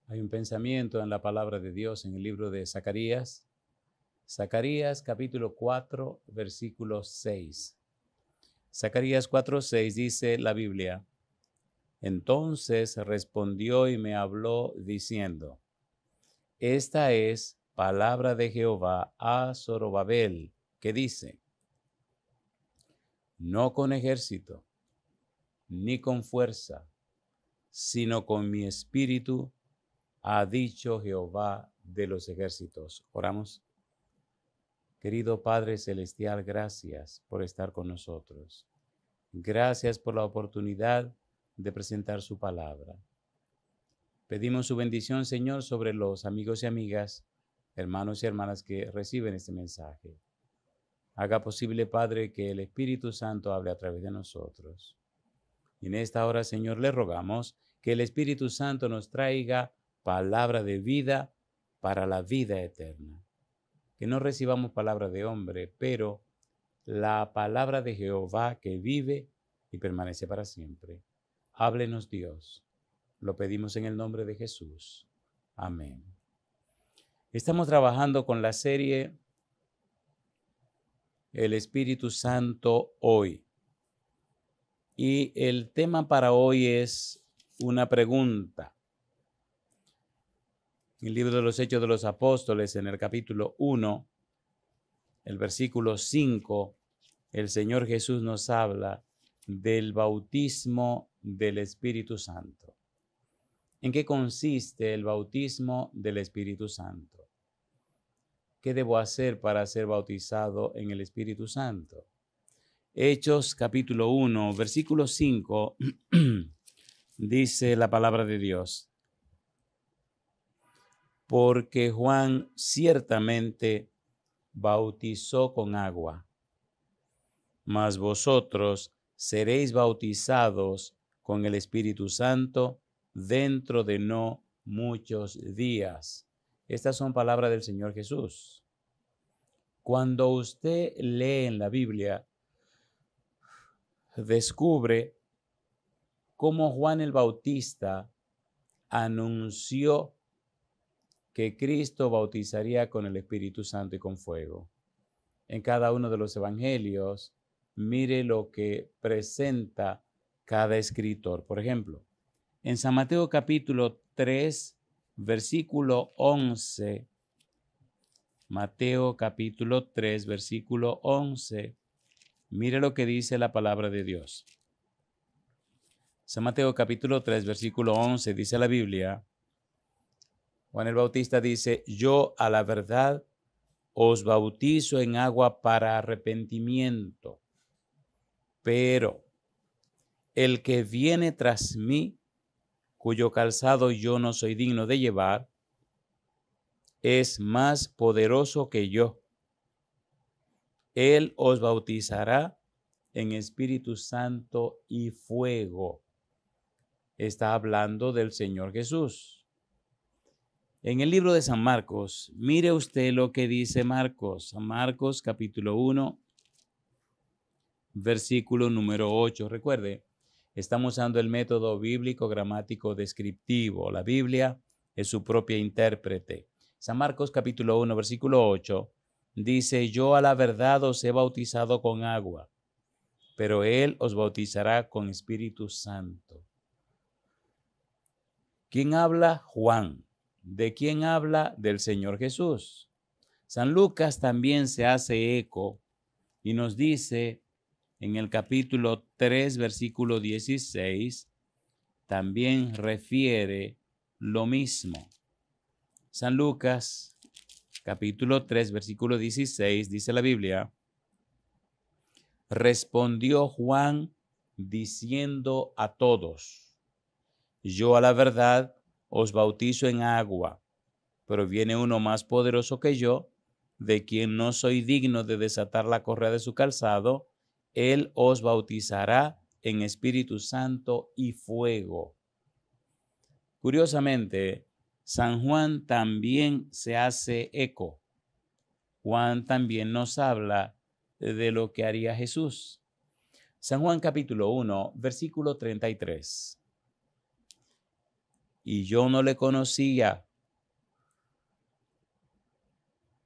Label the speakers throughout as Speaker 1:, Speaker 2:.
Speaker 1: Hay un pensamiento en la palabra de Dios en el libro de Zacarías. Zacarías capítulo 4, versículo 6. Zacarías 4:6 dice la Biblia: Entonces respondió y me habló diciendo: Esta es palabra de Jehová a Zorobabel, que dice: No con ejército, ni con fuerza, sino con mi espíritu, ha dicho Jehová de los ejércitos. Oramos. Querido Padre Celestial, gracias por estar con nosotros. Gracias por la oportunidad de presentar su palabra. Pedimos su bendición, Señor, sobre los amigos y amigas, hermanos y hermanas que reciben este mensaje. Haga posible, Padre, que el Espíritu Santo hable a través de nosotros. Y en esta hora, Señor, le rogamos que el Espíritu Santo nos traiga palabra de vida para la vida eterna. Que no recibamos palabra de hombre, pero la palabra de Jehová que vive y permanece para siempre. Háblenos, Dios. Lo pedimos en el nombre de Jesús. Amén. Estamos trabajando con la serie El Espíritu Santo hoy. Y el tema para hoy es una pregunta. En el libro de los Hechos de los Apóstoles, en el capítulo 1, el versículo 5, el Señor Jesús nos habla del bautismo del Espíritu Santo. ¿En qué consiste el bautismo del Espíritu Santo? ¿Qué debo hacer para ser bautizado en el Espíritu Santo? Hechos capítulo 1, versículo 5, dice la palabra de Dios: Porque Juan ciertamente bautizó con agua, mas vosotros seréis bautizados con el Espíritu Santo dentro de no muchos días. Estas son palabras del Señor Jesús. Cuando usted lee en la Biblia, descubre cómo Juan el Bautista anunció que Cristo bautizaría con el Espíritu Santo y con fuego. En cada uno de los evangelios, mire lo que presenta cada escritor. Por ejemplo, en San Mateo capítulo 3, versículo 11, Mateo capítulo 3, versículo 11, mire lo que dice la palabra de Dios. San Mateo capítulo 3, versículo 11, dice la Biblia: Juan el Bautista dice: Yo a la verdad os bautizo en agua para arrepentimiento, pero el que viene tras mí, cuyo calzado yo no soy digno de llevar, es más poderoso que yo. Él os bautizará en Espíritu Santo y fuego. Está hablando del Señor Jesús. En el libro de San Marcos, mire usted lo que dice Marcos. San Marcos capítulo 1, versículo número 8. Recuerde, estamos usando el método bíblico gramático descriptivo. La Biblia es su propia intérprete. San Marcos capítulo 1, versículo 8 dice: Yo a la verdad os he bautizado con agua, pero Él os bautizará con Espíritu Santo. ¿Quién habla? Juan. ¿De quién habla? Del Señor Jesús. San Lucas también se hace eco y nos dice en el capítulo 3, versículo 16, también refiere lo mismo. San Lucas, capítulo 3, versículo 16, dice la Biblia: Respondió Juan diciendo a todos: Yo a la verdad os bautizo en agua, pero viene uno más poderoso que yo, de quien no soy digno de desatar la correa de su calzado. Él os bautizará en Espíritu Santo y fuego. Curiosamente, San Juan también se hace eco. Juan también nos habla de lo que haría Jesús. San Juan capítulo 1, versículo 33. y yo no le conocía.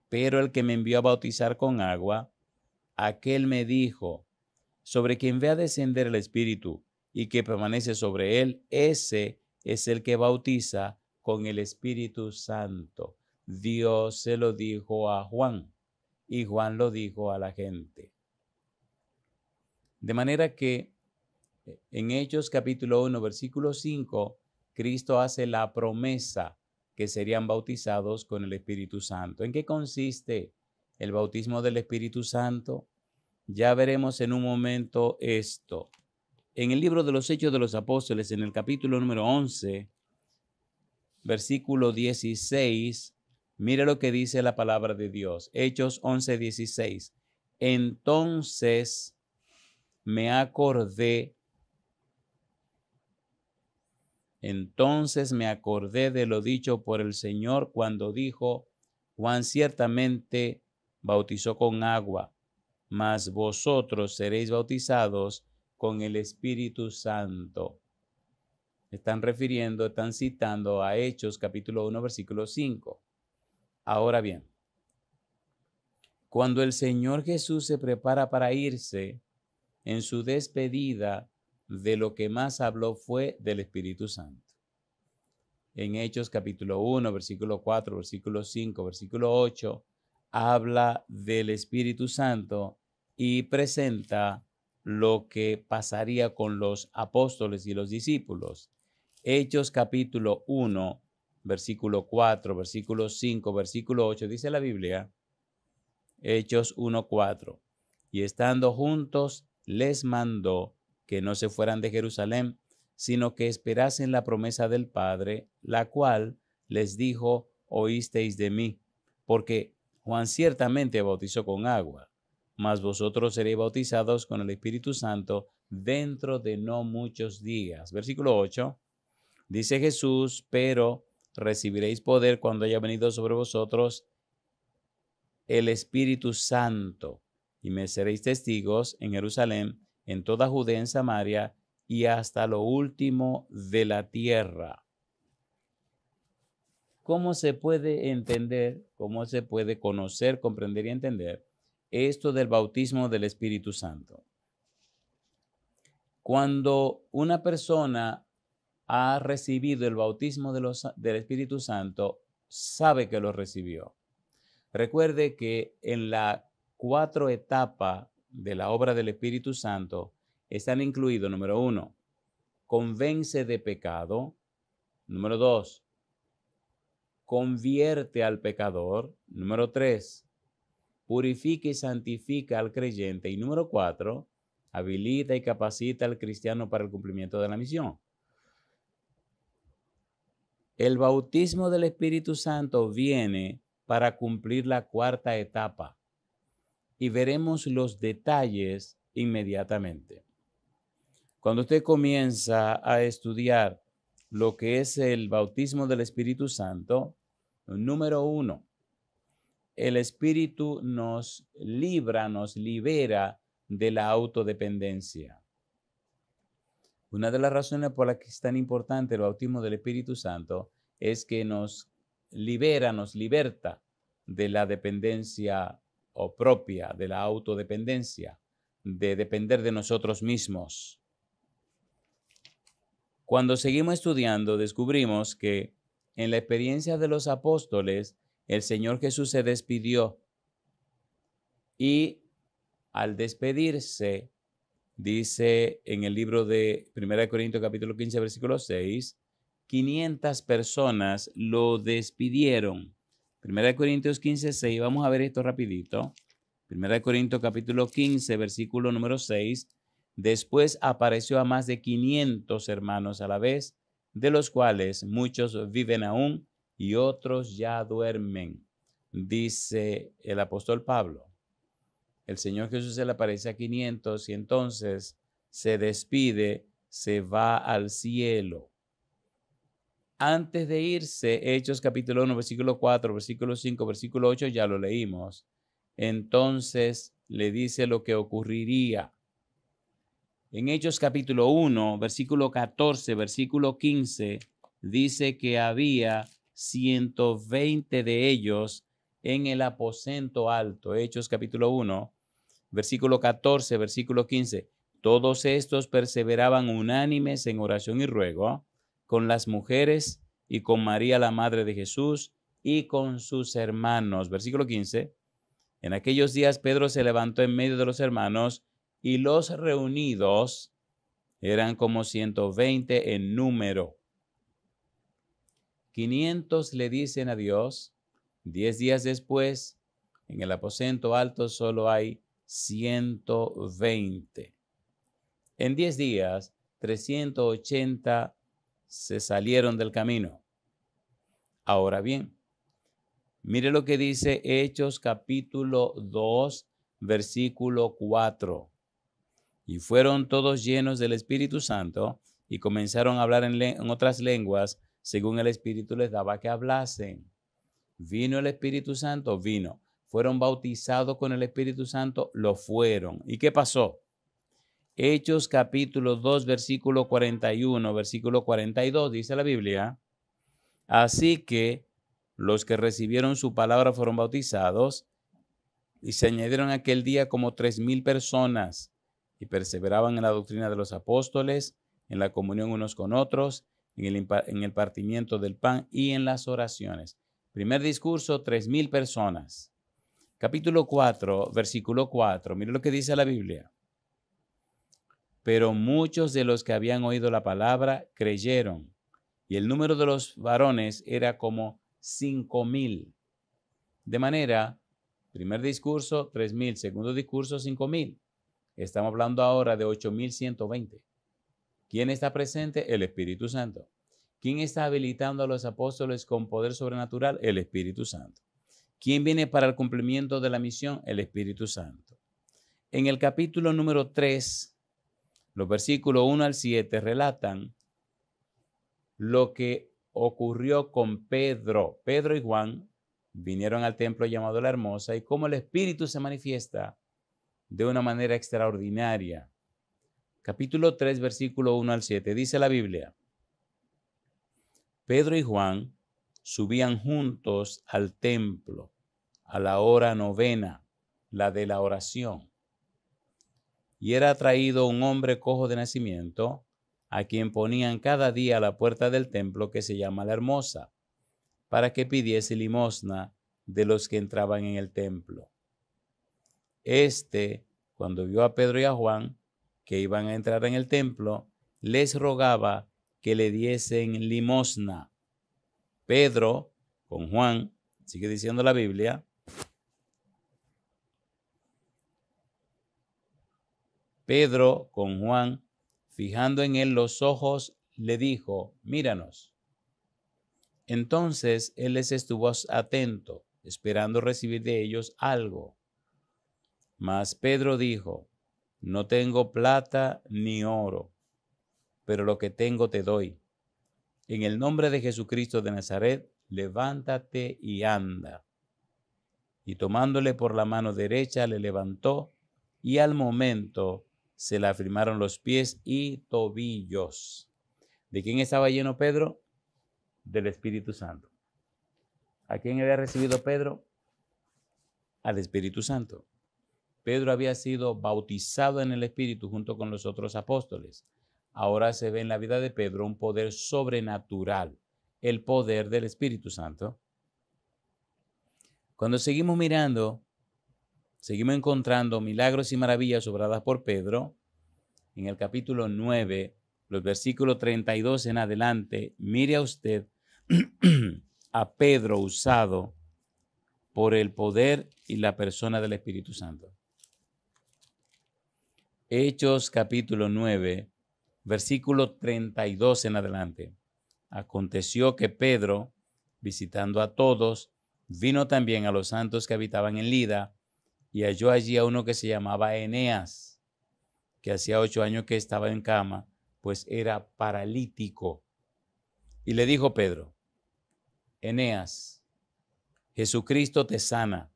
Speaker 1: Pero el que me envió a bautizar con agua, aquel me dijo, sobre quien ve a descender el Espíritu y que permanece sobre él, ese es el que bautiza con el Espíritu Santo. Dios se lo dijo a Juan y Juan lo dijo a la gente. De manera que en Hechos capítulo 1, versículo 5, Cristo hace la promesa que serían bautizados con el Espíritu Santo. ¿En qué consiste el bautismo del Espíritu Santo? Ya veremos en un momento esto. En el libro de los Hechos de los Apóstoles, en el capítulo número 11, versículo 16, mire lo que dice la palabra de Dios. Hechos 11, 16. Entonces me acordé de lo dicho por el Señor cuando dijo, Juan ciertamente bautizó con agua, mas vosotros seréis bautizados con el Espíritu Santo. Están citando a Hechos capítulo 1, versículo 5. Ahora bien, cuando el Señor Jesús se prepara para irse, en su despedida, de lo que más habló fue del Espíritu Santo. En Hechos capítulo 1, versículo 4, versículo 5, versículo 8, habla del Espíritu Santo y presenta lo que pasaría con los apóstoles y los discípulos. Hechos capítulo 1, versículo 4, versículo 5, versículo 8, dice la Biblia, Hechos 1, 4, y estando juntos les mandó que no se fueran de Jerusalén, sino que esperasen la promesa del Padre, la cual les dijo, oísteis de mí, porque Juan ciertamente bautizó con agua, mas vosotros seréis bautizados con el Espíritu Santo dentro de no muchos días. Versículo 8, dice Jesús, pero recibiréis poder cuando haya venido sobre vosotros el Espíritu Santo, y me seréis testigos en Jerusalén, en toda Judea, en Samaria, y hasta lo último de la tierra. ¿Cómo se puede entender, cómo se puede conocer, comprender y entender esto del bautismo del Espíritu Santo? Cuando una persona ha recibido el bautismo del Espíritu Santo, sabe que lo recibió. Recuerde que en la 4 etapas de la obra del Espíritu Santo están incluidos, número 1, convence de pecado. Número 2, convierte al pecador. Número 3, purifica y santifica al creyente. Y número 4, habilita y capacita al cristiano para el cumplimiento de la misión. El bautismo del Espíritu Santo viene para cumplir la 4ª etapa y veremos los detalles inmediatamente. Cuando usted comienza a estudiar lo que es el bautismo del Espíritu Santo, número 1, el Espíritu nos libera de la autodependencia. Una de las razones por las que es tan importante el bautismo del Espíritu Santo es que nos liberta de la dependencia propia, de la autodependencia, de depender de nosotros mismos. Cuando seguimos estudiando, descubrimos que en la experiencia de los apóstoles, el Señor Jesús se despidió y al despedirse, dice en el libro de 1 Corintios capítulo 15, versículo 6, 500 personas lo despidieron. 1 Corintios 15, 6, vamos a ver esto rapidito. 1 Corintios capítulo 15, versículo número 6, después apareció a más de 500 hermanos a la vez, de los cuales muchos viven aún y otros ya duermen. Dice el apóstol Pablo. El Señor Jesús se le aparece a 500 y entonces se despide, se va al cielo. Antes de irse, Hechos capítulo 1, versículo 4, versículo 5, versículo 8, ya lo leímos. Entonces le dice lo que ocurriría. En Hechos capítulo 1, versículo 14, versículo 15, dice que había 120 de ellos en el aposento alto. Hechos capítulo 1, versículo 14, versículo 15. Todos estos perseveraban unánimes en oración y ruego con las mujeres y con María, la madre de Jesús, y con sus hermanos. Versículo 15. En aquellos días Pedro se levantó en medio de los hermanos y los reunidos eran como 120 en número. 500 le dicen adiós. 10 días después, en el aposento alto solo hay 120. En 10 días, 380 se salieron del camino. Ahora bien, mire lo que dice Hechos capítulo 2, versículo 4. Y fueron todos llenos del Espíritu Santo y comenzaron a hablar en otras lenguas según el Espíritu les daba que hablasen. Vino el Espíritu Santo, vino. Fueron bautizados con el Espíritu Santo, lo fueron. ¿Y qué pasó? Hechos capítulo 2, versículo 41, versículo 42, dice la Biblia. Así que los que recibieron su palabra fueron bautizados y se añadieron aquel día como 3,000 personas y perseveraban en la doctrina de los apóstoles, en la comunión unos con otros, en el partimiento del pan y en las oraciones. Primer discurso, 3,000 personas. Capítulo 4, versículo 4. Mire lo que dice la Biblia. Pero muchos de los que habían oído la palabra creyeron, y el número de los varones era como 5,000. De manera, primer discurso, 3,000. Segundo discurso, 5,000. Estamos hablando ahora de 8,120. ¿Quién está presente? El Espíritu Santo. ¿Quién está habilitando a los apóstoles con poder sobrenatural? El Espíritu Santo. ¿Quién viene para el cumplimiento de la misión? El Espíritu Santo. En el capítulo número 3, los versículos 1 al 7 relatan lo que ocurrió con Pedro. Pedro y Juan vinieron al templo llamado La Hermosa y cómo el Espíritu se manifiesta de una manera extraordinaria. Capítulo 3, versículo 1 al 7, dice la Biblia. Pedro y Juan subían juntos al templo a la hora novena, la de la oración. Y era traído un hombre cojo de nacimiento, a quien ponían cada día a la puerta del templo que se llama La Hermosa, para que pidiese limosna de los que entraban en el templo. Cuando vio a Pedro y a Juan, que iban a entrar en el templo, les rogaba que le diesen limosna. Pedro con Juan, sigue diciendo la Biblia, Pedro con Juan, fijando en él los ojos, le dijo, míranos. Entonces él les estuvo atento, esperando recibir de ellos algo. Mas Pedro dijo, no tengo plata ni oro, pero lo que tengo te doy. En el nombre de Jesucristo de Nazaret, levántate y anda. Y tomándole por la mano derecha, le levantó, y al momento se le afirmaron los pies y tobillos. ¿De quién estaba lleno Pedro? Del Espíritu Santo. ¿A quién había recibido Pedro? Al Espíritu Santo. Pedro había sido bautizado en el Espíritu junto con los otros apóstoles. Ahora se ve en la vida de Pedro un poder sobrenatural, el poder del Espíritu Santo. Cuando seguimos mirando, seguimos encontrando milagros y maravillas obradas por Pedro. En el capítulo 9, los versículos 32 en adelante, mire a usted a Pedro usado por el poder y la persona del Espíritu Santo. Hechos capítulo 9, versículo 32 en adelante. Aconteció que Pedro, visitando a todos, vino también a los santos que habitaban en Lida y halló allí a uno que se llamaba Eneas, que hacía 8 años que estaba en cama, pues era paralítico. Y le dijo Pedro, Eneas, Jesucristo te sana,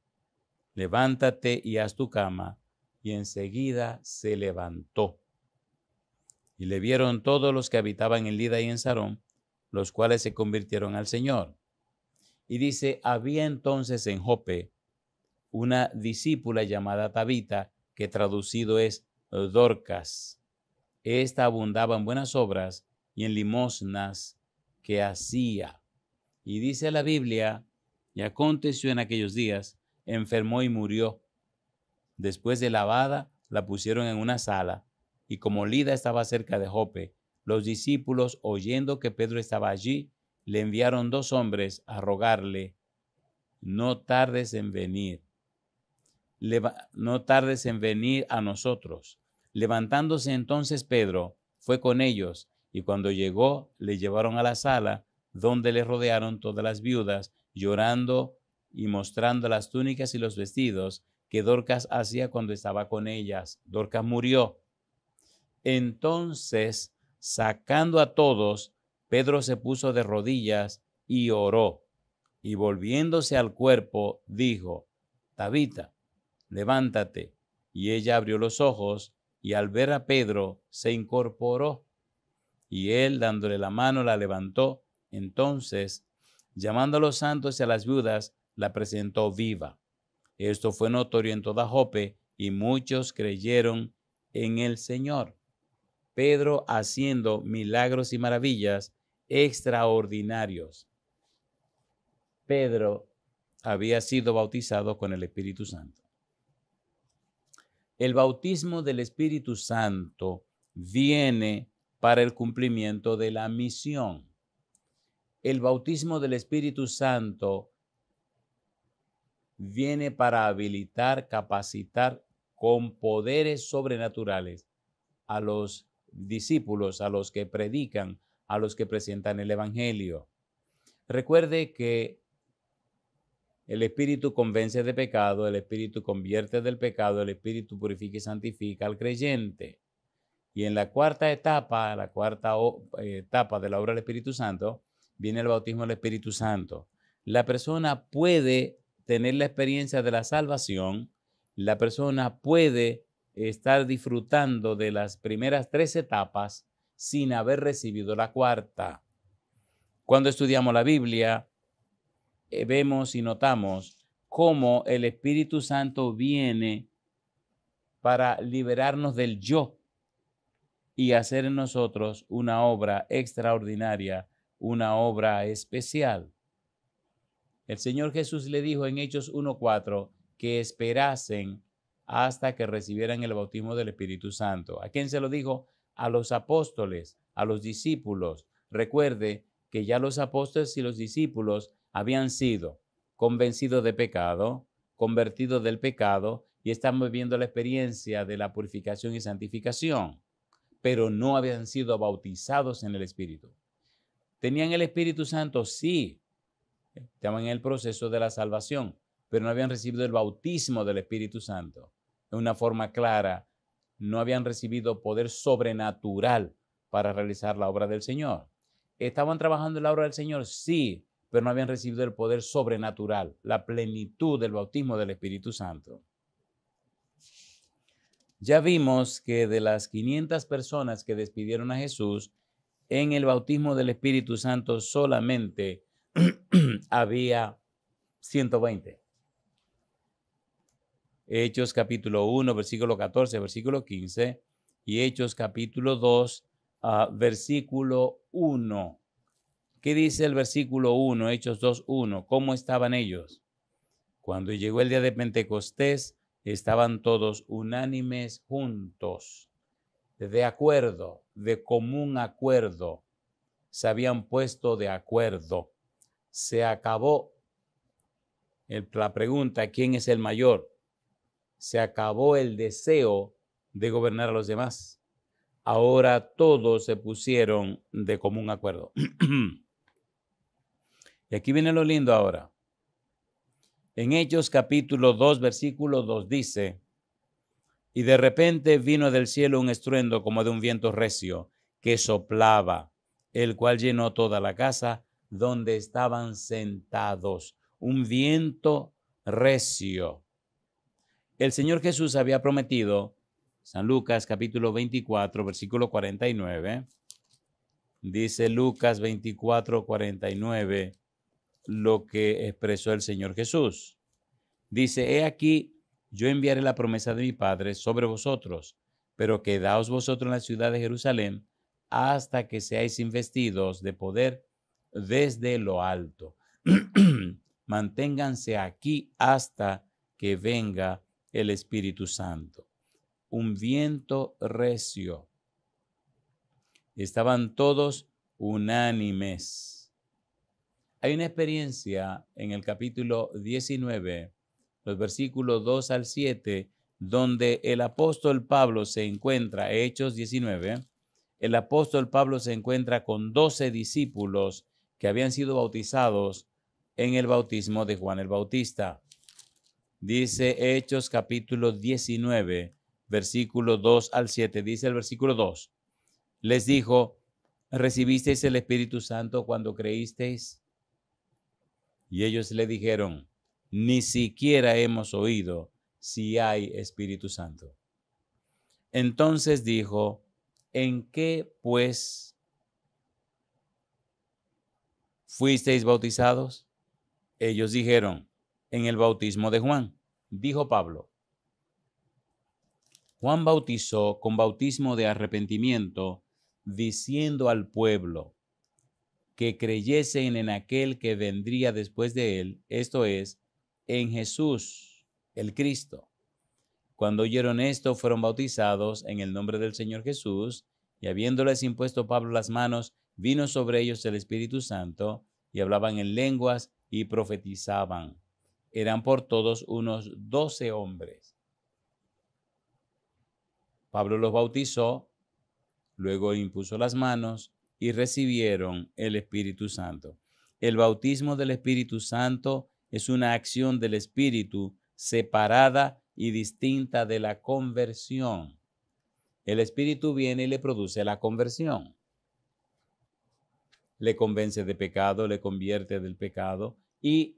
Speaker 1: levántate y haz tu cama. Y enseguida se levantó. Y le vieron todos los que habitaban en Lida y en Sarón, los cuales se convirtieron al Señor. Y dice, había entonces en Jope una discípula llamada Tabita, que traducido es Dorcas. Esta abundaba en buenas obras y en limosnas que hacía. Y dice la Biblia, y aconteció en aquellos días, enfermó y murió. Después de lavada, la pusieron en una sala, y como Lida estaba cerca de Jope, los discípulos, oyendo que Pedro estaba allí, le enviaron 2 hombres a rogarle, no tardes en venir a nosotros. Levantándose entonces Pedro, fue con ellos, y cuando llegó, le llevaron a la sala, donde le rodearon todas las viudas, llorando y mostrando las túnicas y los vestidos que Dorcas hacía cuando estaba con ellas. Dorcas murió. Entonces, sacando a todos, Pedro se puso de rodillas y oró, y volviéndose al cuerpo, dijo, Tabita, levántate. Y ella abrió los ojos, y al ver a Pedro, se incorporó. Y él, dándole la mano, la levantó. Entonces, llamando a los santos y a las viudas, la presentó viva. Esto fue notorio en toda Jope, y muchos creyeron en el Señor. Pedro haciendo milagros y maravillas extraordinarios. Pedro había sido bautizado con el Espíritu Santo. El bautismo del Espíritu Santo viene para el cumplimiento de la misión. El bautismo del Espíritu Santo viene para habilitar, capacitar con poderes sobrenaturales a los discípulos, a los que predican, a los que presentan el Evangelio. Recuerde que el Espíritu convence de pecado, el Espíritu convierte del pecado, el Espíritu purifica y santifica al creyente. Y en la cuarta etapa de la obra del Espíritu Santo, viene el bautismo del Espíritu Santo. La persona puede tener la experiencia de la salvación, la persona puede estar disfrutando de las primeras 3 etapas sin haber recibido la cuarta. Cuando estudiamos la Biblia, vemos y notamos cómo el Espíritu Santo viene para liberarnos del yo y hacer en nosotros una obra extraordinaria, una obra especial. El Señor Jesús le dijo en Hechos 1:4 que esperasen hasta que recibieran el bautismo del Espíritu Santo. ¿A quién se lo dijo? A los apóstoles, a los discípulos. Recuerde que ya los apóstoles y los discípulos habían sido convencidos de pecado, convertidos del pecado y están viviendo la experiencia de la purificación y santificación, pero no habían sido bautizados en el Espíritu. ¿Tenían el Espíritu Santo? Sí. Estaban en el proceso de la salvación, pero no habían recibido el bautismo del Espíritu Santo. De una forma clara, no habían recibido poder sobrenatural para realizar la obra del Señor. ¿Estaban trabajando en la obra del Señor? Sí, pero no habían recibido el poder sobrenatural, la plenitud del bautismo del Espíritu Santo. Ya vimos que de las 500 personas que despidieron a Jesús, en el bautismo del Espíritu Santo solamente había 120. Hechos capítulo 1, versículo 14, versículo 15, y Hechos capítulo 2, versículo 1. ¿Qué dice el versículo 1? Hechos 2:1. ¿Cómo estaban ellos? Cuando llegó el día de Pentecostés, estaban todos unánimes juntos, de acuerdo, de común acuerdo. Se habían puesto de acuerdo. Se acabó la pregunta, ¿quién es el mayor? Se acabó el deseo de gobernar a los demás. Ahora todos se pusieron de común acuerdo. Y aquí viene lo lindo ahora. En Hechos capítulo 2, versículo 2 dice, y de repente vino del cielo un estruendo como de un viento recio que soplaba, el cual llenó toda la casa donde estaban sentados. Un viento recio. El Señor Jesús había prometido, San Lucas capítulo 24, versículo 49, Dice Lucas 24:49 lo que expresó el Señor Jesús. Dice, he aquí, yo enviaré la promesa de mi Padre sobre vosotros, pero quedaos vosotros en la ciudad de Jerusalén hasta que seáis investidos de poder desde lo alto. Manténganse aquí hasta que venga el Espíritu Santo. Un viento recio. Estaban todos unánimes. Hay una experiencia en el capítulo 19, los versículos 2 al 7, donde el apóstol Pablo se encuentra, Hechos 19, el apóstol Pablo se encuentra con 12 discípulos que habían sido bautizados en el bautismo de Juan el Bautista. Dice Hechos capítulo 19, versículo 2 al 7, dice el versículo 2. Les dijo, ¿recibisteis el Espíritu Santo cuando creísteis? Y ellos le dijeron, ni siquiera hemos oído si hay Espíritu Santo. Entonces dijo, ¿en qué pues fuisteis bautizados? Ellos dijeron, en el bautismo de Juan. Dijo Pablo, Juan bautizó con bautismo de arrepentimiento, diciendo al pueblo que creyesen en aquel que vendría después de él, esto es, en Jesús, el Cristo. Cuando oyeron esto, fueron bautizados en el nombre del Señor Jesús, y habiéndoles impuesto Pablo las manos, vino sobre ellos el Espíritu Santo, y hablaban en lenguas y profetizaban. Eran por todos unos 12 hombres. Pablo los bautizó, luego impuso las manos y recibieron el Espíritu Santo. El bautismo del Espíritu Santo es una acción del Espíritu separada y distinta de la conversión. El Espíritu viene y le produce la conversión. Le convence de pecado, le convierte del pecado y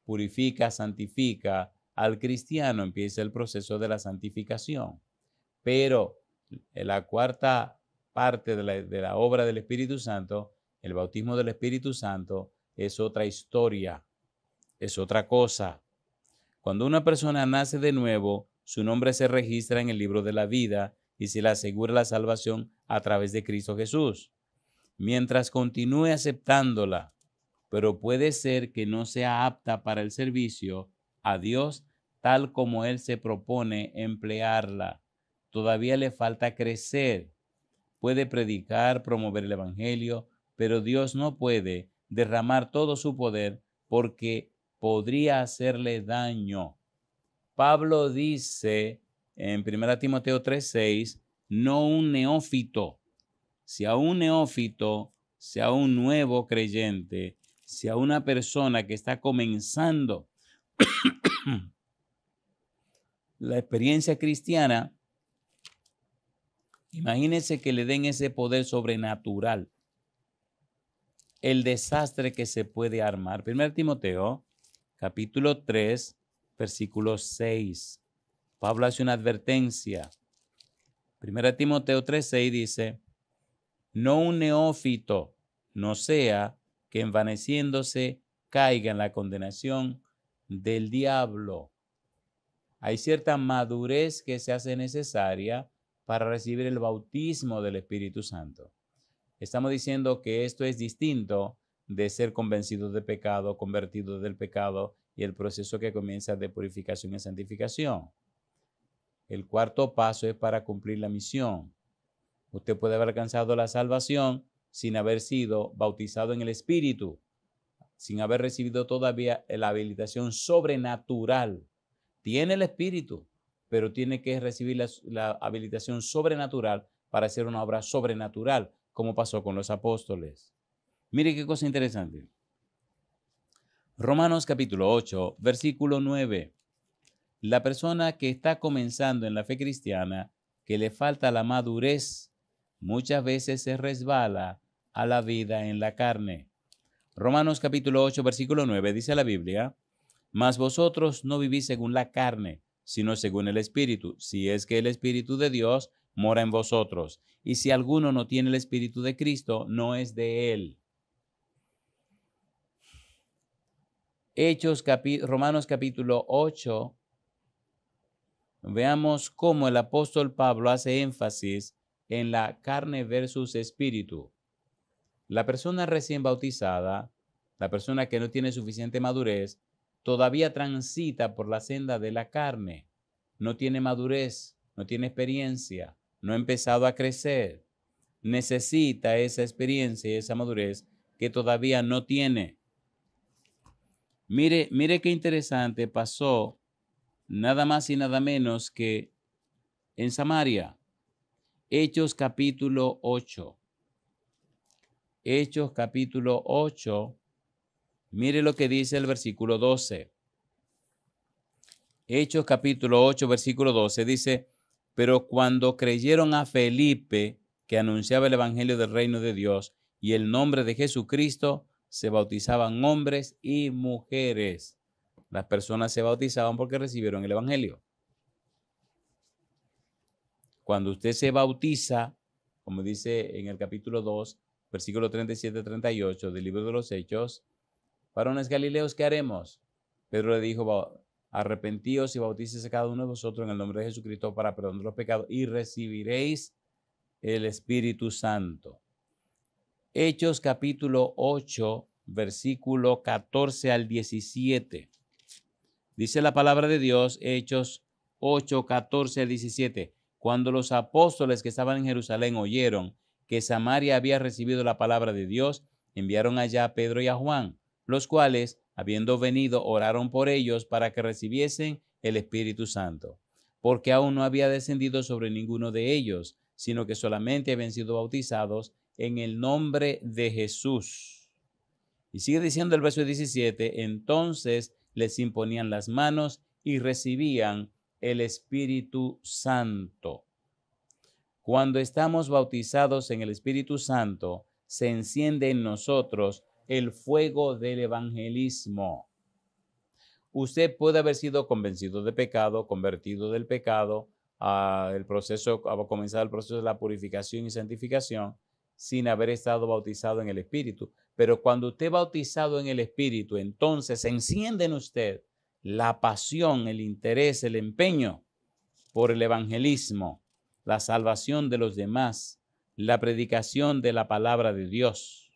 Speaker 1: purifica, santifica al cristiano. Empieza el proceso de la santificación. Pero en la cuarta parte de la obra del Espíritu Santo, el bautismo del Espíritu Santo es otra historia, es otra cosa. Cuando una persona nace de nuevo, su nombre se registra en el libro de la vida y se le asegura la salvación a través de Cristo Jesús. Mientras continúe aceptándola, pero puede ser que no sea apta para el servicio a Dios tal como Él se propone emplearla. Todavía le falta crecer. Puede predicar, promover el evangelio, pero Dios no puede derramar todo su poder porque podría hacerle daño. Pablo dice en 1 Timoteo 3:6, no un neófito, si a un neófito, si a un nuevo creyente, si a una persona que está comenzando la experiencia cristiana, imagínense que le den ese poder sobrenatural. El desastre que se puede armar. 1 Timoteo, capítulo 3, versículo 6. Pablo hace una advertencia. 1 Timoteo 3:6 dice, no un neófito, no sea que envaneciéndose caiga en la condenación del diablo. Hay cierta madurez que se hace necesaria para recibir el bautismo del Espíritu Santo. Estamos diciendo que esto es distinto de ser convencido de pecado, convertido del pecado y el proceso que comienza de purificación y santificación. El cuarto paso es para cumplir la misión. Usted puede haber alcanzado la salvación sin haber sido bautizado en el Espíritu, sin haber recibido todavía la habilitación sobrenatural. Tiene el Espíritu, pero tiene que recibir la habilitación sobrenatural para hacer una obra sobrenatural, como pasó con los apóstoles. Mire qué cosa interesante. Romanos capítulo 8, versículo 9. La persona que está comenzando en la fe cristiana, que le falta la madurez, muchas veces se resbala a la vida en la carne. Romanos capítulo 8, versículo 9, dice la Biblia, mas vosotros no vivís según la carne, sino según el Espíritu, si es que el Espíritu de Dios mora en vosotros. Y si alguno no tiene el Espíritu de Cristo, no es de él. Romanos capítulo 8. Veamos cómo el apóstol Pablo hace énfasis en la carne versus espíritu. La persona recién bautizada, la persona que no tiene suficiente madurez, todavía transita por la senda de la carne. No tiene madurez, no tiene experiencia, no ha empezado a crecer. Necesita esa experiencia y esa madurez que todavía no tiene. Mire qué interesante pasó nada más y nada menos que en Samaria. Hechos capítulo 8. Hechos capítulo 8. Mire lo que dice el versículo 12. Hechos capítulo 8, versículo 12 dice, pero cuando creyeron a Felipe, que anunciaba el evangelio del reino de Dios y el nombre de Jesucristo, se bautizaban hombres y mujeres. Las personas se bautizaban porque recibieron el evangelio. Cuando usted se bautiza, como dice en el capítulo 2, versículo 37-38 del libro de los Hechos, varones galileos, ¿qué haremos? Pedro le dijo, arrepentíos y bautícese cada uno de vosotros en el nombre de Jesucristo para perdón de los pecados y recibiréis el Espíritu Santo. Hechos capítulo 8, versículo 14 al 17. Dice la palabra de Dios, Hechos 8, 14 al 17. Cuando los apóstoles que estaban en Jerusalén oyeron que Samaria había recibido la palabra de Dios, enviaron allá a Pedro y a Juan, los cuales, habiendo venido, oraron por ellos para que recibiesen el Espíritu Santo, porque aún no había descendido sobre ninguno de ellos, sino que solamente habían sido bautizados en el nombre de Jesús. Y sigue diciendo el verso 17, entonces les imponían las manos y recibían el Espíritu Santo. Cuando estamos bautizados en el Espíritu Santo, se enciende en nosotros el fuego del evangelismo. Usted puede haber sido convencido de pecado, convertido del pecado, ha comenzado el proceso de la purificación y santificación sin haber estado bautizado en el Espíritu. Pero cuando usted es bautizado en el Espíritu, entonces se enciende en usted la pasión, el interés, el empeño por el evangelismo, la salvación de los demás, la predicación de la palabra de Dios.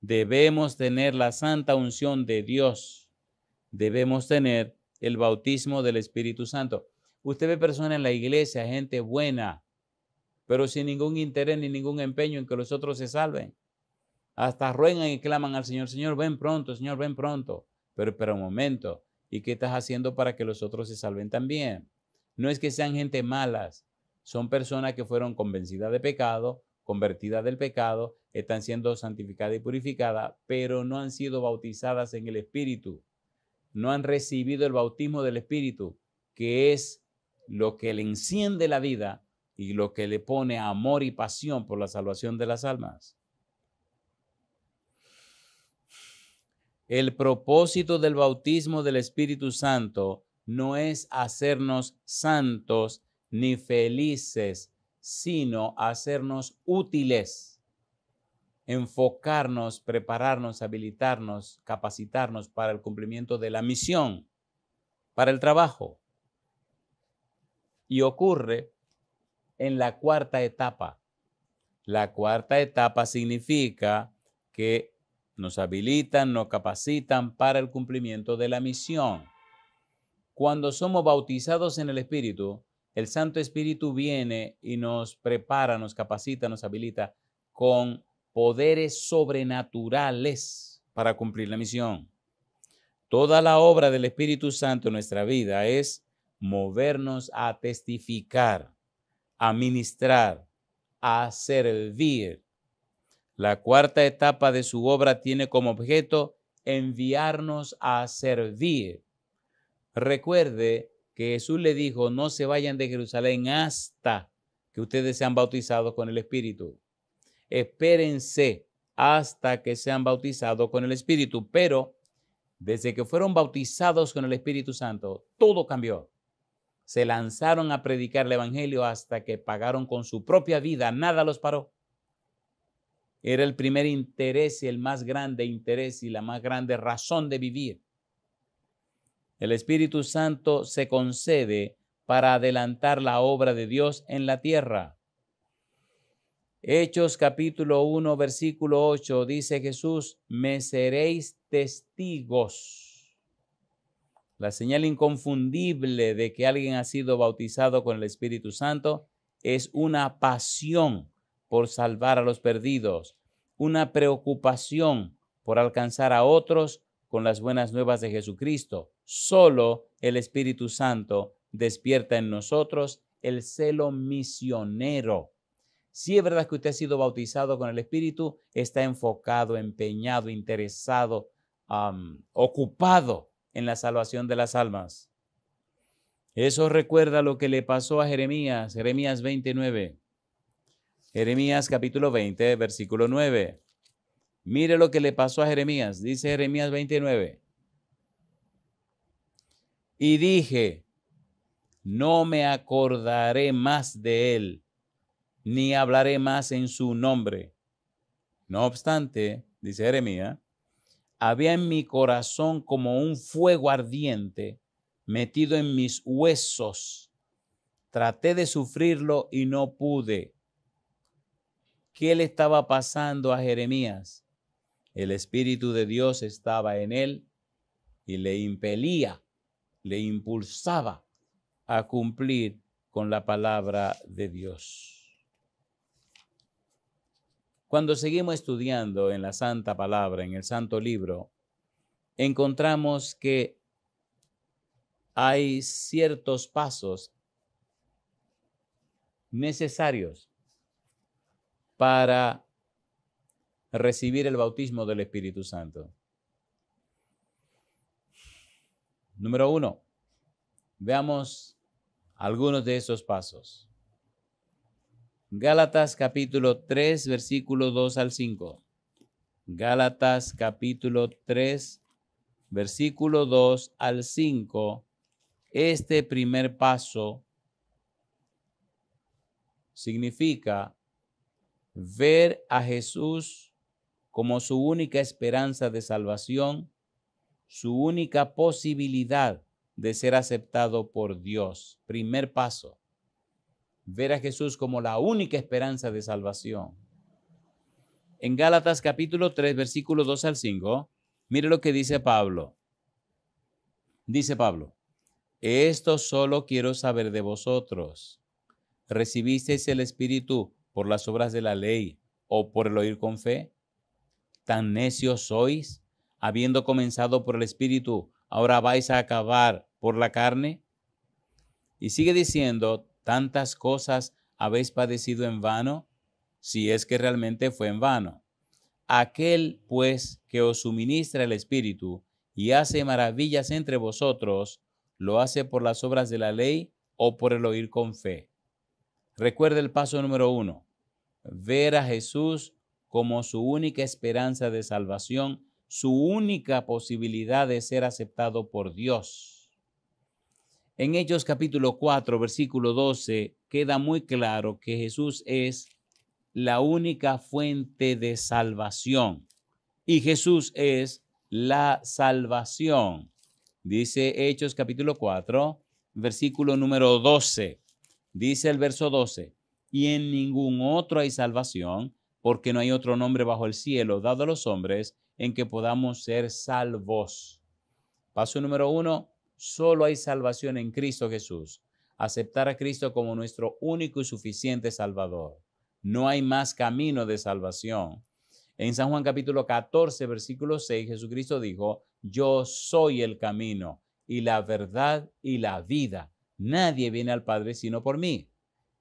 Speaker 1: Debemos tener la santa unción de Dios. Debemos tener el bautismo del Espíritu Santo. Usted ve personas en la iglesia, gente buena, pero sin ningún interés ni ningún empeño en que los otros se salven. Hasta ruegan y claman al Señor, Señor, ven pronto, Señor, ven pronto. Pero un momento, ¿y qué estás haciendo para que los otros se salven también? No es que sean gente malas, son personas que fueron convencidas de pecado, convertidas del pecado, están siendo santificadas y purificadas, pero no han sido bautizadas en el Espíritu. No han recibido el bautismo del Espíritu, que es lo que le enciende la vida y lo que le pone amor y pasión por la salvación de las almas. El propósito del bautismo del Espíritu Santo no es hacernos santos ni felices, sino hacernos útiles, enfocarnos, prepararnos, habilitarnos, capacitarnos para el cumplimiento de la misión, para el trabajo. Y ocurre en la cuarta etapa. La cuarta etapa significa que nos habilitan, nos capacitan para el cumplimiento de la misión. Cuando somos bautizados en el Espíritu, el Santo Espíritu viene y nos prepara, nos capacita, nos habilita con poderes sobrenaturales para cumplir la misión. Toda la obra del Espíritu Santo en nuestra vida es movernos a testificar, a ministrar, a servir. La cuarta etapa de su obra tiene como objeto enviarnos a servir. Recuerde que Jesús le dijo, no se vayan de Jerusalén hasta que ustedes sean bautizados con el Espíritu. Espérense hasta que sean bautizados con el Espíritu. Pero desde que fueron bautizados con el Espíritu Santo, todo cambió. Se lanzaron a predicar el evangelio hasta que pagaron con su propia vida. Nada los paró. Era el primer interés y el más grande interés y la más grande razón de vivir. El Espíritu Santo se concede para adelantar la obra de Dios en la tierra. Hechos capítulo 1, versículo 8, dice Jesús, me seréis testigos. La señal inconfundible de que alguien ha sido bautizado con el Espíritu Santo es una pasión por salvar a los perdidos, una preocupación por alcanzar a otros con las buenas nuevas de Jesucristo. Solo el Espíritu Santo despierta en nosotros el celo misionero. Si es verdad que usted ha sido bautizado con el Espíritu, está enfocado, empeñado, interesado, ocupado en la salvación de las almas. Eso recuerda lo que le pasó a Jeremías, Jeremías 29. Jeremías capítulo 20, versículo 9. Mire lo que le pasó a Jeremías, dice Jeremías 29. Y dije, no me acordaré más de él, ni hablaré más en su nombre. No obstante, dice Jeremías, había en mi corazón como un fuego ardiente metido en mis huesos. Traté de sufrirlo y no pude. ¿Qué le estaba pasando a Jeremías? El Espíritu de Dios estaba en él y le impelía, le impulsaba a cumplir con la palabra de Dios. Cuando seguimos estudiando en la Santa Palabra, en el Santo Libro, encontramos que hay ciertos pasos necesarios para recibir el bautismo del Espíritu Santo. Número 1, veamos algunos de esos pasos. Gálatas capítulo 3, versículo 2 al 5. Gálatas capítulo 3, versículo 2 al 5. Este primer paso significa ver a Jesús como su única esperanza de salvación, su única posibilidad de ser aceptado por Dios. Primer paso, ver a Jesús como la única esperanza de salvación. En Gálatas capítulo 3, versículos 2 al 5, mire lo que dice Pablo. Dice Pablo, esto solo quiero saber de vosotros. ¿Recibisteis el Espíritu por las obras de la ley o por el oír con fe? ¿Tan necios sois? Habiendo comenzado por el Espíritu, ¿ahora vais a acabar por la carne? Y sigue diciendo, ¿tantas cosas habéis padecido en vano? Si es que realmente fue en vano. Aquel, pues, que os suministra el Espíritu y hace maravillas entre vosotros, ¿lo hace por las obras de la ley o por el oír con fe? Recuerde el paso número 1, ver a Jesús como su única esperanza de salvación, su única posibilidad de ser aceptado por Dios. En Hechos capítulo 4, versículo 12, queda muy claro que Jesús es la única fuente de salvación y Jesús es la salvación. Dice Hechos capítulo 4, versículo número 12. Dice el verso 12, y en ningún otro hay salvación, porque no hay otro nombre bajo el cielo dado a los hombres en que podamos ser salvos. Paso número 1, solo hay salvación en Cristo Jesús. Aceptar a Cristo como nuestro único y suficiente Salvador. No hay más camino de salvación. En San Juan capítulo 14, versículo 6, Jesucristo dijo, yo soy el camino y la verdad y la vida. Nadie viene al Padre sino por mí.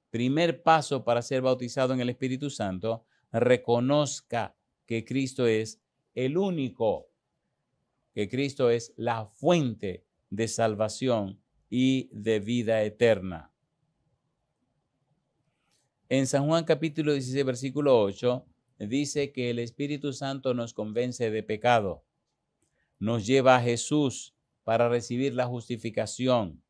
Speaker 1: Primer paso para ser bautizado en el Espíritu Santo, reconozca que Cristo es el único, que Cristo es la fuente de salvación y de vida eterna. En San Juan capítulo 16, versículo 8, dice que el Espíritu Santo nos convence de pecado, nos lleva a Jesús para recibir la justificación,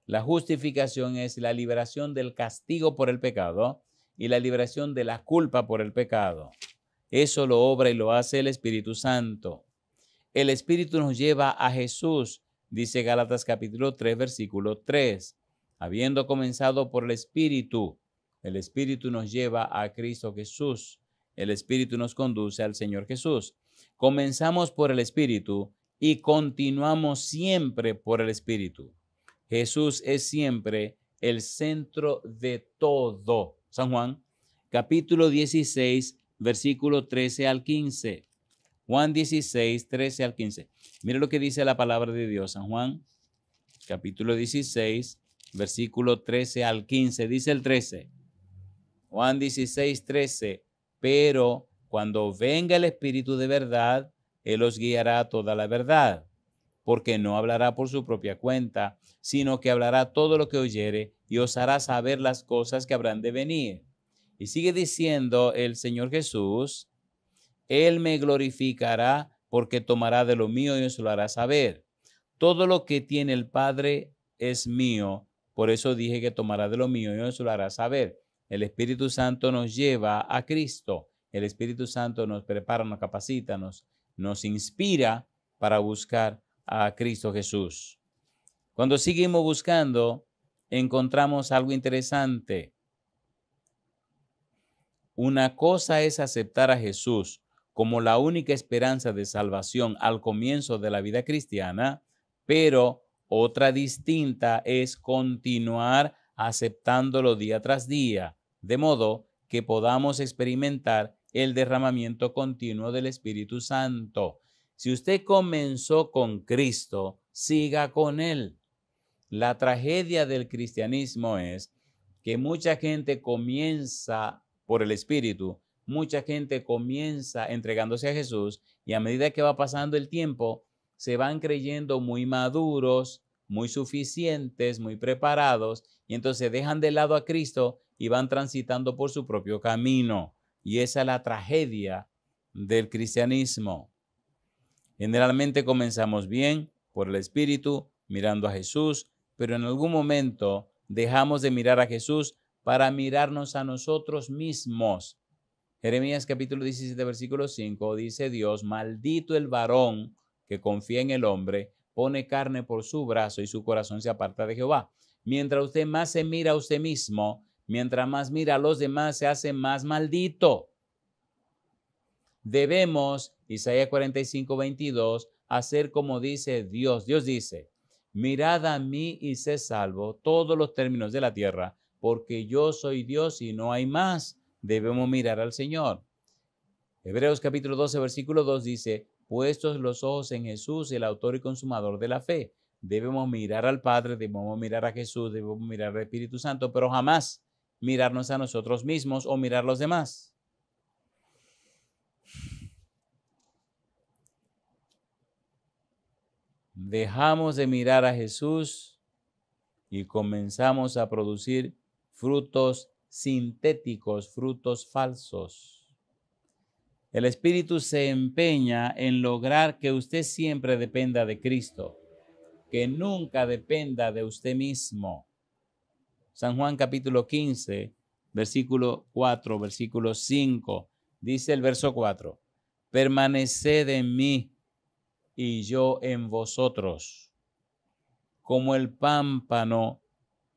Speaker 1: La justificación es la liberación del castigo por el pecado y la liberación de la culpa por el pecado. Eso lo obra y lo hace el Espíritu Santo. El Espíritu nos lleva a Jesús, dice Gálatas capítulo 3, versículo 3. Habiendo comenzado por el Espíritu nos lleva a Cristo Jesús. El Espíritu nos conduce al Señor Jesús. Comenzamos por el Espíritu y continuamos siempre por el Espíritu. Jesús es siempre el centro de todo. San Juan, capítulo 16, versículo 13 al 15. Juan 16, 13 al 15. Mire lo que dice la palabra de Dios. San Juan, capítulo 16, versículo 13 al 15. Dice el 13. Juan 16, 13. Pero cuando venga el Espíritu de verdad, Él os guiará a toda la verdad, porque no hablará por su propia cuenta, sino que hablará todo lo que oyere y os hará saber las cosas que habrán de venir. Y sigue diciendo el Señor Jesús, Él me glorificará porque tomará de lo mío y os lo hará saber. Todo lo que tiene el Padre es mío, por eso dije que tomará de lo mío y os lo hará saber. El Espíritu Santo nos lleva a Cristo. El Espíritu Santo nos prepara, nos capacita, nos inspira para buscar a Cristo Jesús. Cuando seguimos buscando, encontramos algo interesante. Una cosa es aceptar a Jesús como la única esperanza de salvación al comienzo de la vida cristiana, pero otra distinta es continuar aceptándolo día tras día, de modo que podamos experimentar el derramamiento continuo del Espíritu Santo. Si usted comenzó con Cristo, siga con Él. La tragedia del cristianismo es que mucha gente comienza por el Espíritu, mucha gente comienza entregándose a Jesús y a medida que va pasando el tiempo, se van creyendo muy maduros, muy suficientes, muy preparados y entonces dejan de lado a Cristo y van transitando por su propio camino. Y esa es la tragedia del cristianismo. Generalmente comenzamos bien por el Espíritu, mirando a Jesús, pero en algún momento dejamos de mirar a Jesús para mirarnos a nosotros mismos. Jeremías capítulo 17, versículo 5 dice Dios, maldito el varón que confía en el hombre, pone carne por su brazo y su corazón se aparta de Jehová. Mientras usted más se mira a usted mismo, mientras más mira a los demás, se hace más maldito. Debemos, Isaías 45, 22, hacer como dice Dios. Dios dice, mirad a mí y sé salvo todos los términos de la tierra, porque yo soy Dios y no hay más. Debemos mirar al Señor. Hebreos capítulo 12, versículo 2 dice, puestos los ojos en Jesús, el autor y consumador de la fe. Debemos mirar al Padre, debemos mirar a Jesús, debemos mirar al Espíritu Santo, pero jamás mirarnos a nosotros mismos o mirar a los demás. Dejamos de mirar a Jesús y comenzamos a producir frutos sintéticos, frutos falsos. El Espíritu se empeña en lograr que usted siempre dependa de Cristo, que nunca dependa de usted mismo. San Juan capítulo 15, versículo 4, versículo 5, dice el verso 4, permaneced en mí y yo en vosotros. Como el pámpano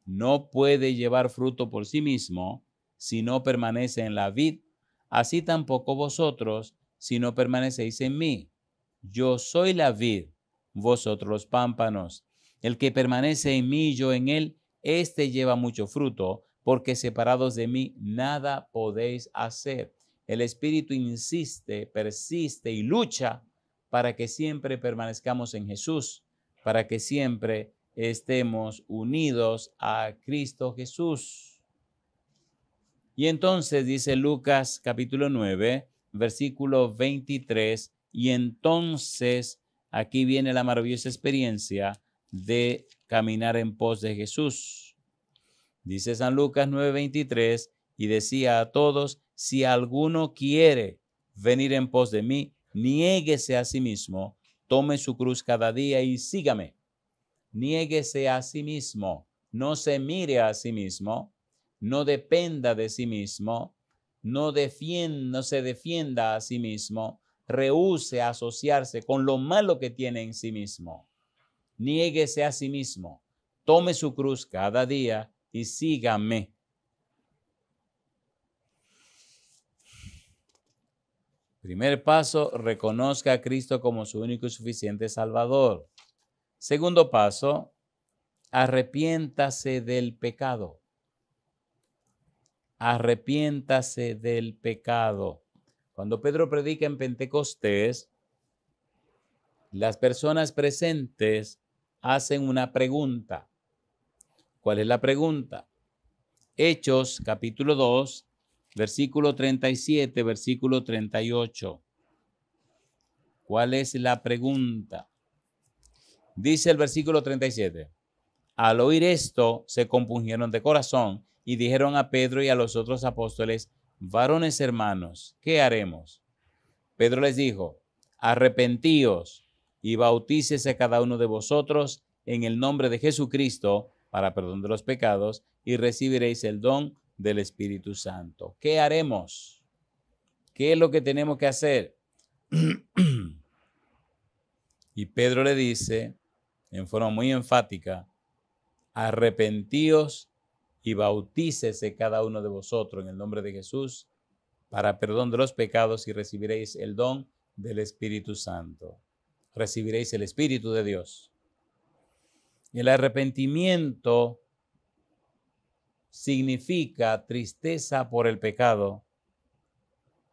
Speaker 1: no puede llevar fruto por sí mismo si no permanece en la vid, así tampoco vosotros si no permanecéis en mí. Yo soy la vid, vosotros los pámpanos. El que permanece en mí y yo en él, éste lleva mucho fruto, porque separados de mí nada podéis hacer. El Espíritu insiste, persiste y lucha para que siempre permanezcamos en Jesús, para que siempre estemos unidos a Cristo Jesús. Y entonces dice Lucas capítulo 9, versículo 23, y entonces aquí viene la maravillosa experiencia de caminar en pos de Jesús. Dice San Lucas 9:23, y decía a todos, si alguno quiere venir en pos de mí, niéguese a sí mismo, tome su cruz cada día y sígame. Niéguese a sí mismo, no se mire a sí mismo, no dependa de sí mismo, no se defienda a sí mismo, rehúse a asociarse con lo malo que tiene en sí mismo. Niéguese a sí mismo, tome su cruz cada día y sígame. Primer paso, reconozca a Cristo como su único y suficiente Salvador. Segundo paso, arrepiéntase del pecado. Arrepiéntase del pecado. Cuando Pedro predica en Pentecostés, las personas presentes hacen una pregunta. ¿Cuál es la pregunta? Hechos, capítulo 2, versículo 37, versículo 38. ¿Cuál es la pregunta? Dice el versículo 37. Al oír esto, se compungieron de corazón y dijeron a Pedro y a los otros apóstoles: varones hermanos, ¿qué haremos? Pedro les dijo: arrepentíos y bautícese cada uno de vosotros en el nombre de Jesucristo para perdón de los pecados y recibiréis el don del Espíritu Santo. ¿Qué haremos? ¿Qué es lo que tenemos que hacer? Y Pedro le dice en forma muy enfática: arrepentíos y bautícese cada uno de vosotros en el nombre de Jesús para perdón de los pecados y recibiréis el don del Espíritu Santo. Recibiréis el Espíritu de Dios. El arrepentimiento significa tristeza por el pecado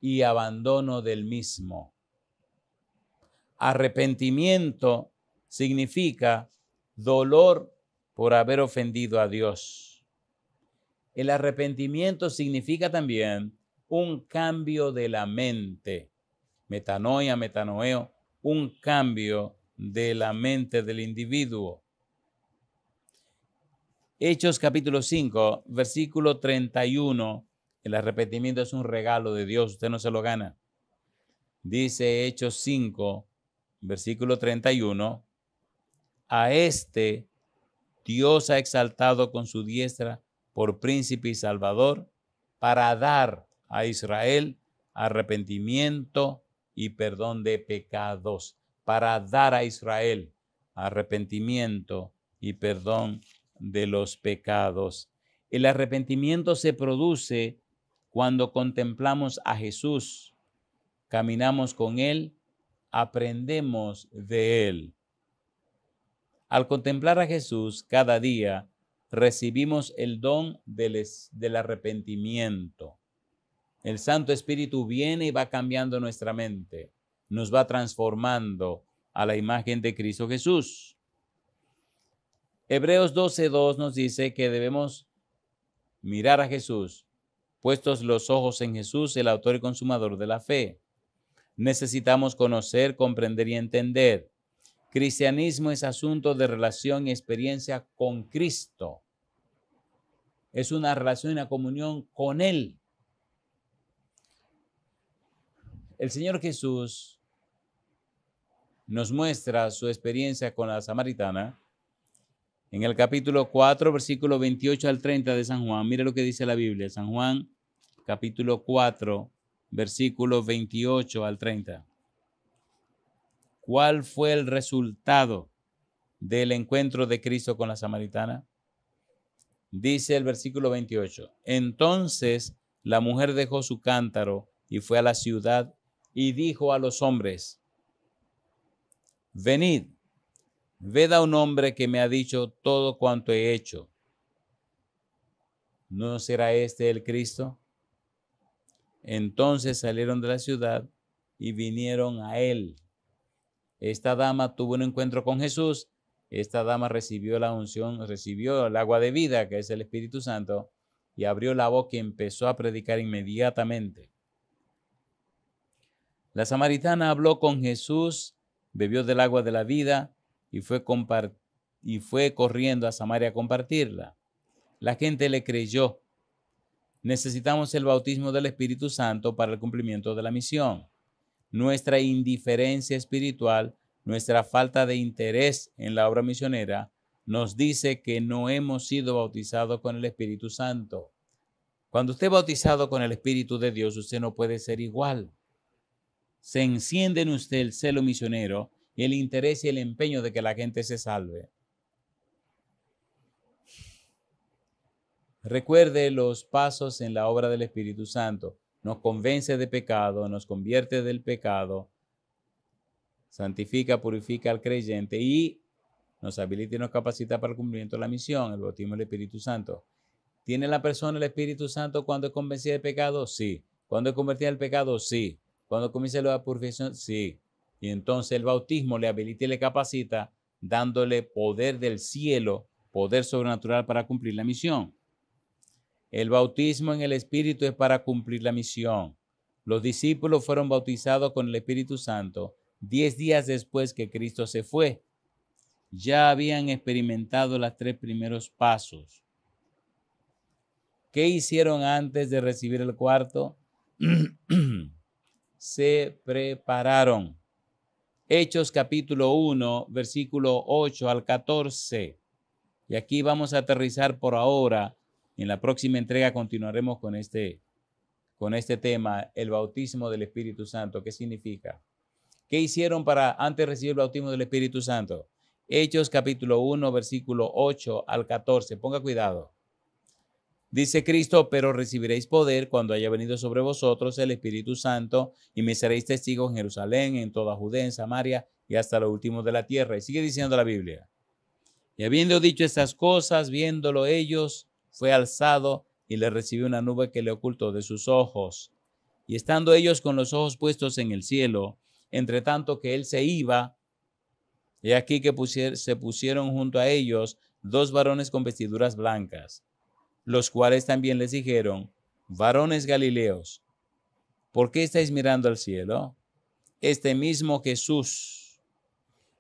Speaker 1: y abandono del mismo. Arrepentimiento significa dolor por haber ofendido a Dios. El arrepentimiento significa también un cambio de la mente. Metanoia, metanoeo, un cambio de la mente del individuo. Hechos capítulo 5, versículo 31. El arrepentimiento es un regalo de Dios, usted no se lo gana. Dice Hechos 5, versículo 31. A este Dios ha exaltado con su diestra por príncipe y salvador para dar a Israel arrepentimiento y perdón de pecados. Para dar a Israel arrepentimiento y perdón de los pecados. El arrepentimiento se produce cuando contemplamos a Jesús, caminamos con Él, aprendemos de Él. Al contemplar a Jesús cada día, recibimos el don del arrepentimiento. El Santo Espíritu viene y va cambiando nuestra mente, nos va transformando a la imagen de Cristo Jesús. Hebreos 12:2 nos dice que debemos mirar a Jesús, puestos los ojos en Jesús, el autor y consumador de la fe. Necesitamos conocer, comprender y entender. Cristianismo es asunto de relación y experiencia con Cristo. Es una relación y una comunión con Él. El Señor Jesús nos muestra su experiencia con la samaritana en el capítulo 4, versículo 28 al 30 de San Juan. Mire lo que dice la Biblia. San Juan, capítulo 4, versículo 28 al 30. ¿Cuál fue el resultado del encuentro de Cristo con la samaritana? Dice el versículo 28. Entonces la mujer dejó su cántaro y fue a la ciudad y dijo a los hombres: venid, ved a un hombre que me ha dicho todo cuanto he hecho. ¿No será este el Cristo? Entonces salieron de la ciudad y vinieron a él. Esta dama tuvo un encuentro con Jesús. Esta dama recibió la unción, recibió el agua de vida, que es el Espíritu Santo, y abrió la boca y empezó a predicar inmediatamente. La samaritana habló con Jesús, bebió del agua de la vida y fue corriendo a Samaria a compartirla. La gente le creyó. Necesitamos el bautismo del Espíritu Santo para el cumplimiento de la misión. Nuestra indiferencia espiritual, nuestra falta de interés en la obra misionera, nos dice que no hemos sido bautizados con el Espíritu Santo. Cuando usted es bautizado con el Espíritu de Dios, usted no puede ser igual. Se enciende en usted el celo misionero y el interés y el empeño de que la gente se salve. Recuerde los pasos en la obra del Espíritu Santo. Nos convence de pecado, nos convierte del pecado, santifica, purifica al creyente y nos habilita y nos capacita para el cumplimiento de la misión, el bautismo del Espíritu Santo. ¿Tiene la persona el Espíritu Santo cuando es convencida de pecado? Sí. ¿Cuando es convertida al pecado? Sí. ¿Cuando comienza la purificación? Sí. Y entonces el bautismo le habilita y le capacita, dándole poder del cielo, poder sobrenatural para cumplir la misión. El bautismo en el Espíritu es para cumplir la misión. Los discípulos fueron bautizados con el Espíritu Santo 10 días después que Cristo se fue. Ya habían experimentado los 3 primeros pasos. ¿Qué hicieron antes de recibir el cuarto? Se prepararon. Hechos capítulo 1, versículo 8 al 14. Y aquí vamos a aterrizar por ahora. En la próxima entrega continuaremos con este tema, el bautismo del Espíritu Santo. ¿Qué significa? ¿Qué hicieron para antes de recibir el bautismo del Espíritu Santo? Hechos capítulo 1, versículo 8 al 14. Ponga cuidado. Dice Cristo, pero recibiréis poder cuando haya venido sobre vosotros el Espíritu Santo y me seréis testigos en Jerusalén, en toda Judea, en Samaria y hasta lo último de la tierra. Y sigue diciendo la Biblia. Y habiendo dicho estas cosas, viéndolo ellos, fue alzado y le recibió una nube que le ocultó de sus ojos. Y estando ellos con los ojos puestos en el cielo, entre tanto que él se iba, he aquí que se pusieron junto a ellos 2 varones con vestiduras blancas, los cuales también les dijeron: varones galileos, ¿por qué estáis mirando al cielo? Este mismo Jesús,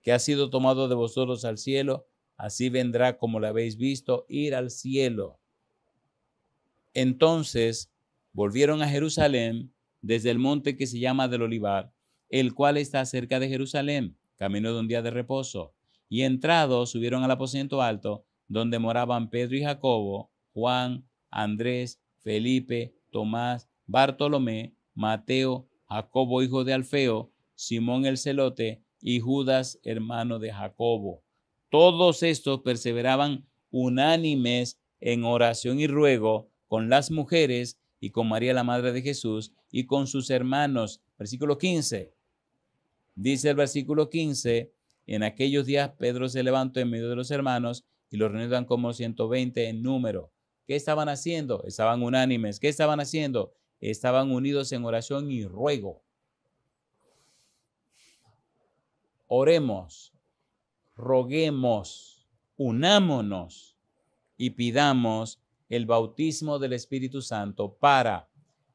Speaker 1: que ha sido tomado de vosotros al cielo, así vendrá como lo habéis visto ir al cielo. Entonces volvieron a Jerusalén desde el monte que se llama del Olivar, el cual está cerca de Jerusalén, camino de un día de reposo. Y entrados subieron al aposento alto, donde moraban Pedro y Jacobo, Juan, Andrés, Felipe, Tomás, Bartolomé, Mateo, Jacobo hijo de Alfeo, Simón el celote y Judas hermano de Jacobo. Todos estos perseveraban unánimes en oración y ruego con las mujeres y con María la madre de Jesús y con sus hermanos. Versículo 15. Dice el versículo 15, en aquellos días Pedro se levantó en medio de los hermanos y los reunieron como 120 en número. ¿Qué estaban haciendo? Estaban unánimes. ¿Qué estaban haciendo? Estaban unidos en oración y ruego. Oremos, roguemos, unámonos y pidamos el bautismo del Espíritu Santo para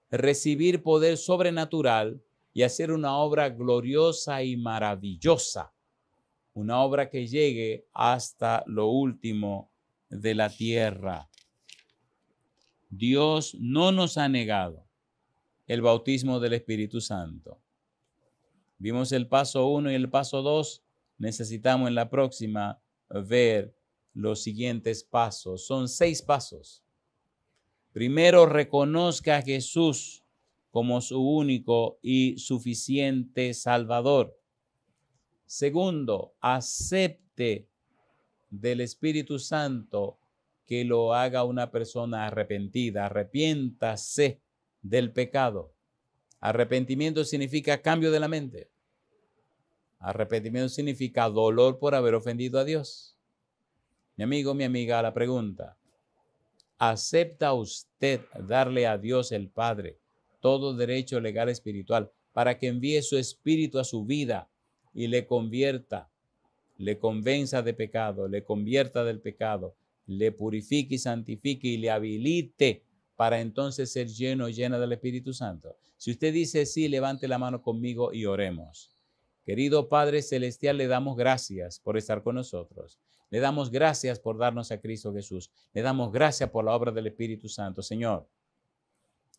Speaker 1: recibir poder sobrenatural y hacer una obra gloriosa y maravillosa, una obra que llegue hasta lo último de la tierra. Dios no nos ha negado el bautismo del Espíritu Santo. Vimos el paso 1 y el paso 2. Necesitamos en la próxima ver los siguientes pasos. Son 6 pasos. Primero, reconozca a Jesús como su único y suficiente Salvador. Segundo, acepte del Espíritu Santo que lo haga una persona arrepentida. Arrepiéntase del pecado. Arrepentimiento significa cambio de la mente. Arrepentimiento significa dolor por haber ofendido a Dios. Mi amigo, mi amiga, la pregunta: ¿acepta usted darle a Dios el Padre todo derecho legal espiritual para que envíe su espíritu a su vida y le convierta, le convenza de pecado, le convierta del pecado, le purifique y santifique y le habilite para entonces ser lleno o llena del Espíritu Santo? Si usted dice sí, levante la mano conmigo y oremos. Querido Padre Celestial, le damos gracias por estar con nosotros. Le damos gracias por darnos a Cristo Jesús. Le damos gracias por la obra del Espíritu Santo. Señor,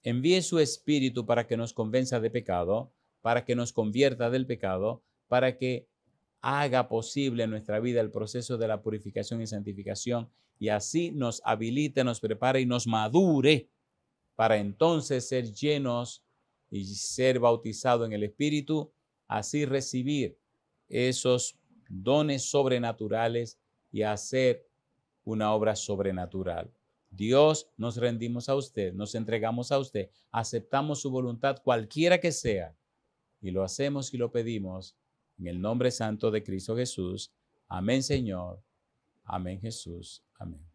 Speaker 1: envíe su Espíritu para que nos convenza de pecado, para que nos convierta del pecado, para que haga posible en nuestra vida el proceso de la purificación y santificación y así nos habilite, nos prepare y nos madure para entonces ser llenos y ser bautizados en el Espíritu, así recibir esos dones sobrenaturales y hacer una obra sobrenatural. Dios, nos rendimos a usted, nos entregamos a usted, aceptamos su voluntad cualquiera que sea y lo hacemos y lo pedimos en el nombre santo de Cristo Jesús. Amén, Señor. Amén, Jesús. Amén.